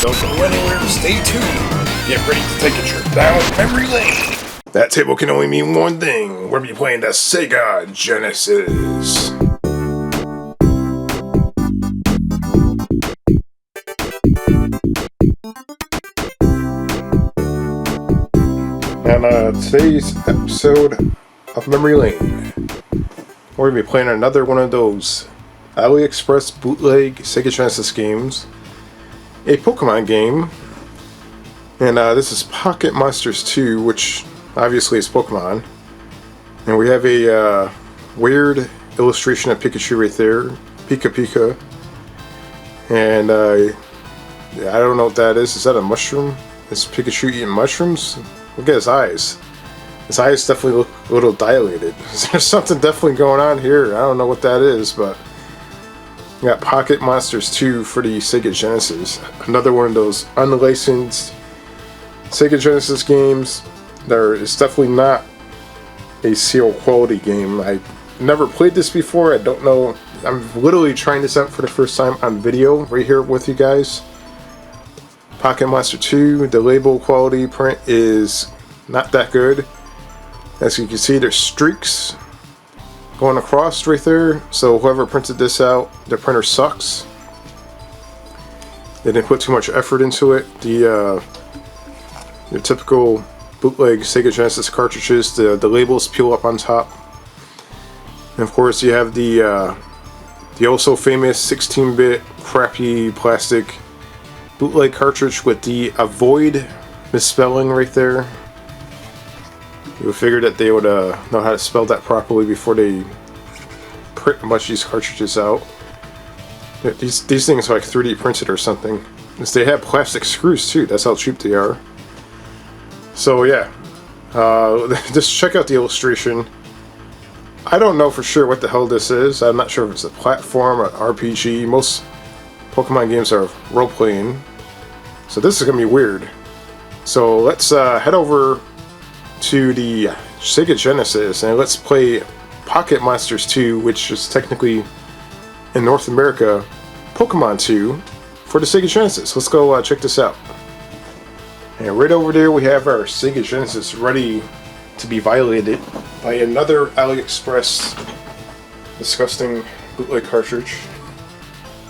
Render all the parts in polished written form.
Don't go anywhere, stay tuned. Get ready to take a trip down memory lane. That table can only mean one thing. We'll be playing the Sega Genesis. And today's episode of Memory Lane, we're going to be playing another one of those AliExpress bootleg Sega Genesis games. A Pokemon game, and this is Pocket Monsters 2, which obviously is Pokemon. And we have a weird illustration of Pikachu right there, Pika Pika. And I don't know what that is. Is that a mushroom? Is Pikachu eating mushrooms? Look at his eyes. His eyes definitely look a little dilated. There's something definitely going on here. I don't know what that is, but we got Pocket Monsters 2 for the Sega Genesis. Another one of those unlicensed Sega Genesis games. It's definitely not a seal quality game. I never played this before. I don't know. I'm literally trying this out for the first time on video right here with you guys. Pocket Monster 2, the label quality print is not that good. As you can see, there's streaks going across right there, so whoever printed this out, the printer sucks. They didn't put too much effort into it. Your typical bootleg Sega Genesis cartridges, the labels peel up on top. And of course you have the also famous 16-bit crappy plastic bootleg cartridge with the avoid misspelling right there. You would figure that they would know how to spell that properly before they print much of these cartridges out. These things are like 3D printed or something. They have plastic screws too, that's how cheap they are. So yeah, just check out the illustration. I don't know for sure what the hell this is. I'm not sure if it's a platform or RPG. Most Pokemon games are role-playing. So this is going to be weird. So let's head over to the Sega Genesis and let's play Pocket Monsters 2, which is technically in North America Pokemon 2 for the Sega Genesis. Let's go check this out. And right over there we have our Sega Genesis ready to be violated by another AliExpress disgusting bootleg cartridge.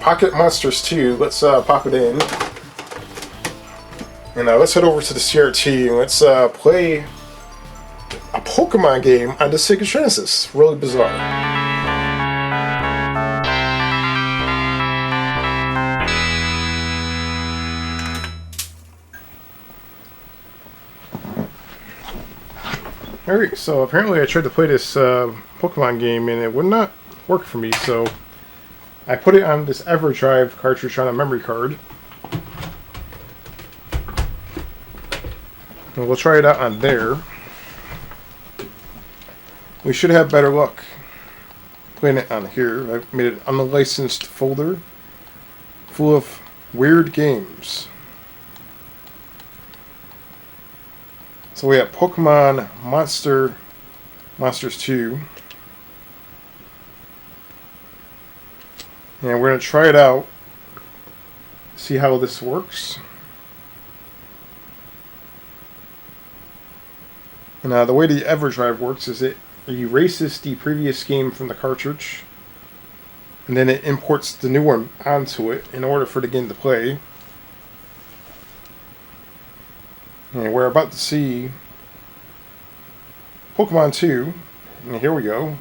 Pocket Monsters 2, let's pop it in. And let's head over to the CRT and let's play a Pokemon game on the Sega Genesis. Really bizarre. Alright, so apparently I tried to play this Pokemon game and it would not work for me, so I put it on this EverDrive cartridge on a memory card. And we'll try it out on there. We should have better luck playing it on here. I've made an unlicensed folder full of weird games. So we have Pokemon Monsters 2. And we're going to try it out. See how this works. And the way the EverDrive works is it erases the previous game from the cartridge, and then it imports the new one onto it in order for the game to play. And we're about to see Pokemon 2, and here we go.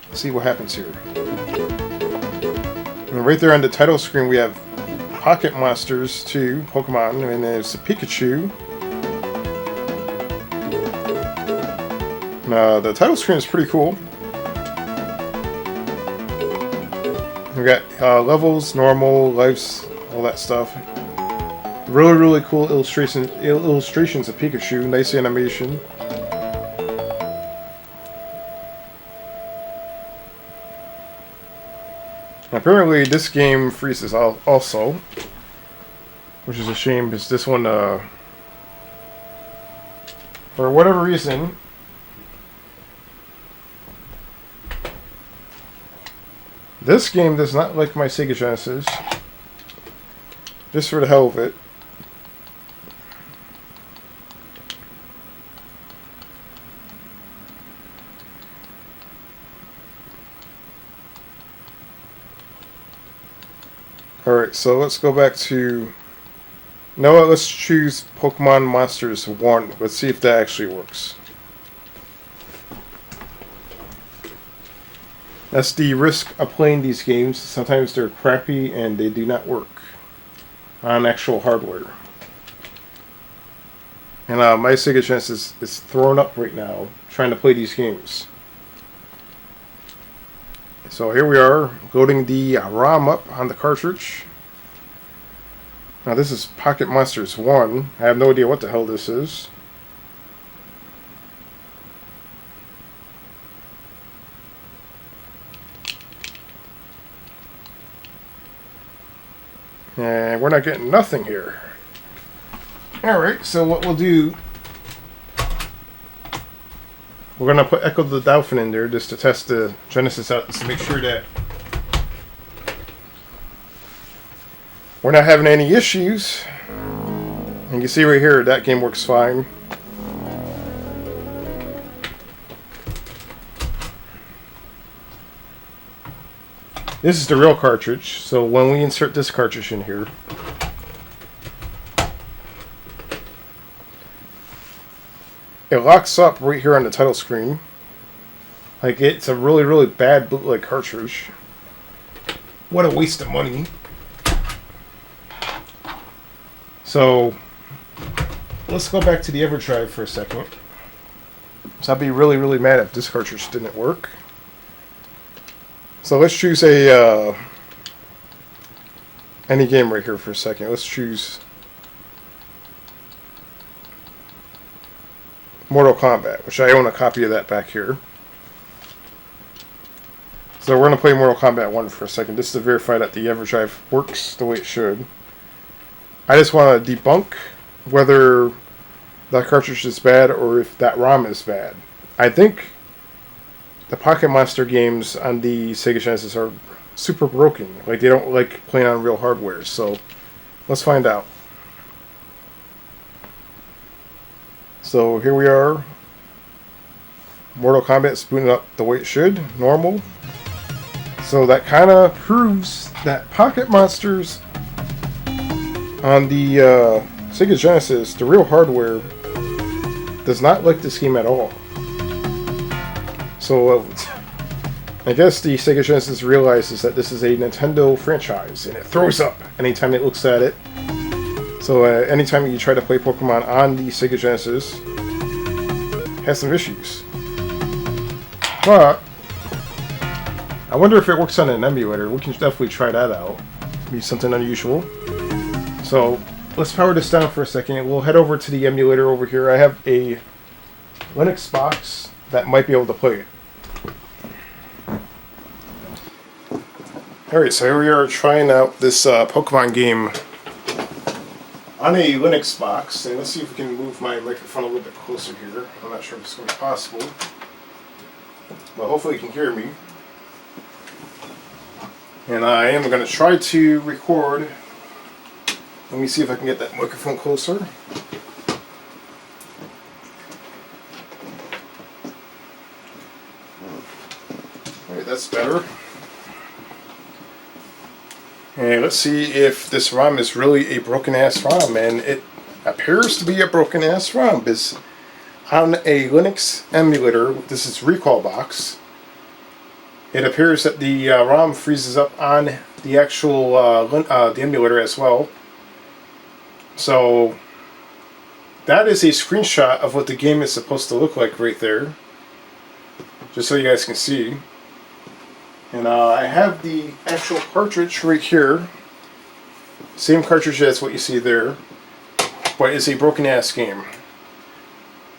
Let's see what happens here. And right there on the title screen we have Pocket Monsters 2 Pokemon, and there's a Pikachu. The title screen is pretty cool. We got levels, normal, lives, all that stuff. Really cool illustrations of Pikachu. Nice animation. Apparently this game freezes also, which is a shame because this one, for whatever reason, This game does not like my Sega Genesis. Just for the hell of it. Alright, so let's go back to... No, let's choose Pokemon Monsters 1. Let's see if that actually works. That's the risk of playing these games. Sometimes they're crappy and they do not work on actual hardware. And my Sega Genesis is thrown up right now trying to play these games. So here we are, loading the ROM up on the cartridge. Now this is Pocket Monsters 1. I have no idea what the hell this is. And we're not getting nothing here. Alright, so what we'll do... We're going to put Echo the Dolphin in there just to test the Genesis out, just to make sure that we're not having any issues. And you can see right here, that game works fine. This is the real cartridge, so when we insert this cartridge in here, it locks up right here on the title screen. Like, it's a really, really bad bootleg cartridge. What a waste of money. So, let's go back to the EverDrive for a second. So I'd be really, really mad if this cartridge didn't work. So let's choose a any game right here for a second. Let's choose Mortal Kombat, which I own a copy of that back here. So we're going to play Mortal Kombat 1 for a second, just to verify that the EverDrive works the way it should. I just want to debunk whether that cartridge is bad or if that ROM is bad. I think the Pocket Monster games on the Sega Genesis are super broken. Like, they don't like playing on real hardware. So let's find out. So here we are. Mortal Kombat's booting up the way it should, normal. So that kind of proves that Pocket Monsters on the Sega Genesis, the real hardware, does not like this game at all. So I guess the Sega Genesis realizes that this is a Nintendo franchise, and it throws up anytime it looks at it. So anytime you try to play Pokemon on the Sega Genesis, it has some issues. But I wonder if it works on an emulator. We can definitely try that out. Be something unusual. So let's power this down for a second. We'll head over to the emulator over here. I have a Linux box that might be able to play it. Alright, so here we are trying out this Pokemon game on a Linux box. And let's see if we can move my microphone a little bit closer here. I'm not sure if it's going to be possible, but hopefully you can hear me. And I am going to try to record. Let me see if I can get that microphone closer. Alright, that's better. And let's see if this ROM is really a broken ass ROM. And it appears to be a broken ass ROM, because on a Linux emulator, this is Recall Box, it appears that the ROM freezes up on the actual the emulator as well. So that is a screenshot of what the game is supposed to look like right there, just so you guys can see. And I have the actual cartridge right here, same cartridge as what you see there, but it's a broken ass game.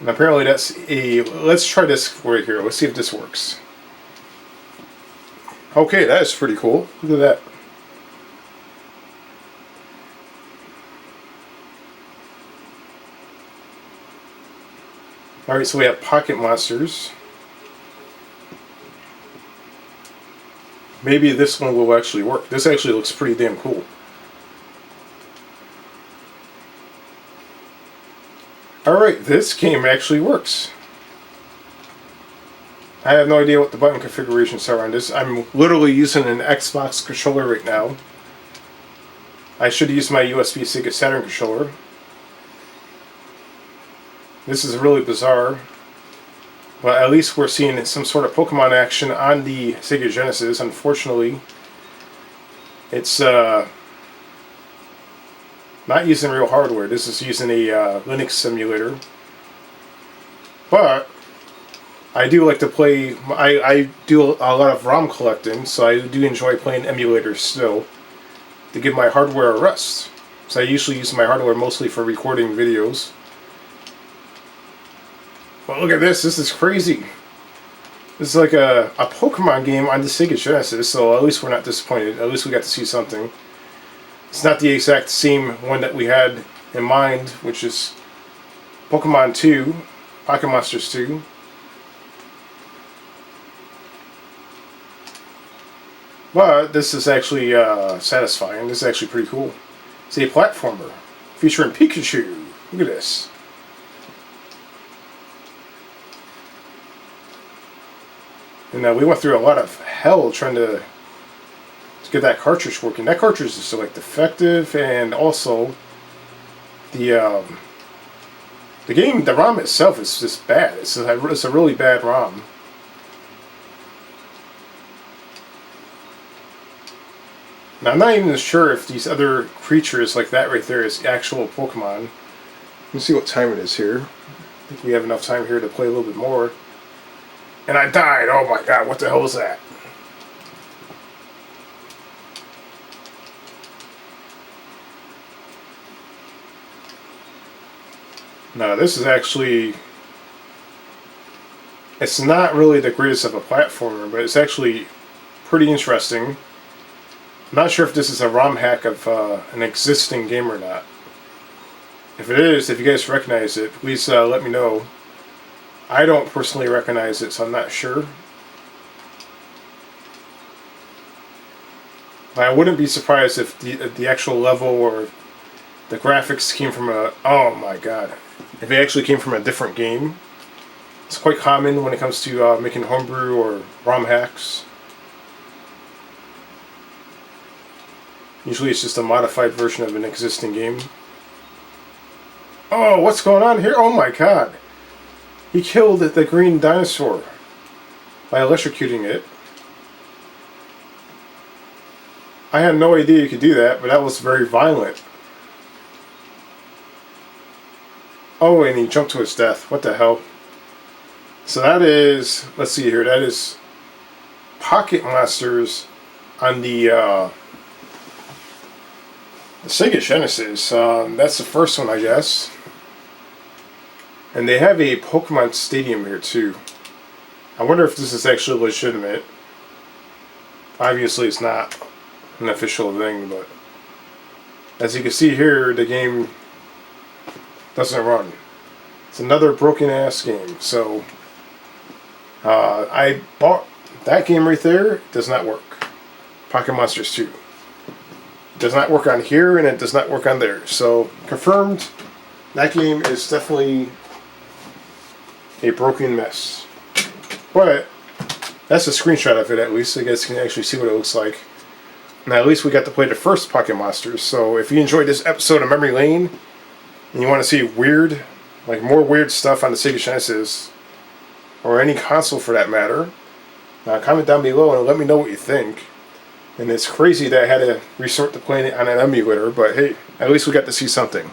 And apparently that's a, let's try this right here, let's see if this works. Okay, that is pretty cool. Look at that. Alright, so we have Pocket Monsters. maybe this one will actually work. This actually looks pretty damn cool. Alright, this game actually works. I have no idea what the button configurations are on this. I'm literally using an Xbox controller right now. I should use my USB Sega Saturn controller. This is really bizarre. But at least we're seeing some sort of Pokemon action on the Sega Genesis. Unfortunately, it's not using real hardware. This is using a Linux emulator. But I do like to play. I do a lot of ROM collecting, so I do enjoy playing emulators still to give my hardware a rest. So I usually use my hardware mostly for recording videos. But look at this. This is crazy. This is like a Pokemon game on the Sega Genesis, so at least we're not disappointed. At least we got to see something. It's not the exact same one that we had in mind, which is Pokemon 2, Pocket Monsters 2. But this is actually satisfying. This is actually pretty cool. It's a platformer featuring Pikachu. Look at this. And we went through a lot of hell trying to get that cartridge working. That cartridge is so like defective, and also the game, the ROM itself is just bad. It's a really bad ROM. Now I'm not even sure if these other creatures like that right there is actual Pokemon. Let me see what time it is here. I think we have enough time here to play a little bit more. And I died. Oh my god, what the hell was that? No, this is actually... It's not really the greatest of a platformer, but it's actually pretty interesting. I'm not sure if this is a ROM hack of an existing game or not. If it is, if you guys recognize it, please let me know. I don't personally recognize it, so I'm not sure. But I wouldn't be surprised if the actual level or the graphics came from a... Oh my god. If they actually came from a different game. It's quite common when it comes to making homebrew or ROM hacks. Usually it's just a modified version of an existing game. Oh, what's going on here? Oh my god. He killed the green dinosaur by electrocuting it. I had no idea you could do that, but that was very violent. Oh, and he jumped to his death. What the hell? So that is, let's see here, that is Pocket Monsters on the Sega Genesis. That's the first one, I guess. And they have a Pokemon Stadium here too. I wonder if this is actually legitimate. Obviously it's not an official thing, but as you can see here, the game doesn't run. It's another broken ass game. So I bought that game right there. It does not work. Pocket Monsters 2. It does not work on here, and it does not work on there. So confirmed, that game is definitely a broken mess. But that's a screenshot of it, at least, so you guys can actually see what it looks like. Now at least we got to play the first Pocket Monsters. So if you enjoyed this episode of Memory Lane and you want to see weird, like more weird stuff on the Sega Genesis, or any console for that matter, comment down below and let me know what you think. And it's crazy that I had to resort to playing it on an emulator, but hey, at least we got to see something.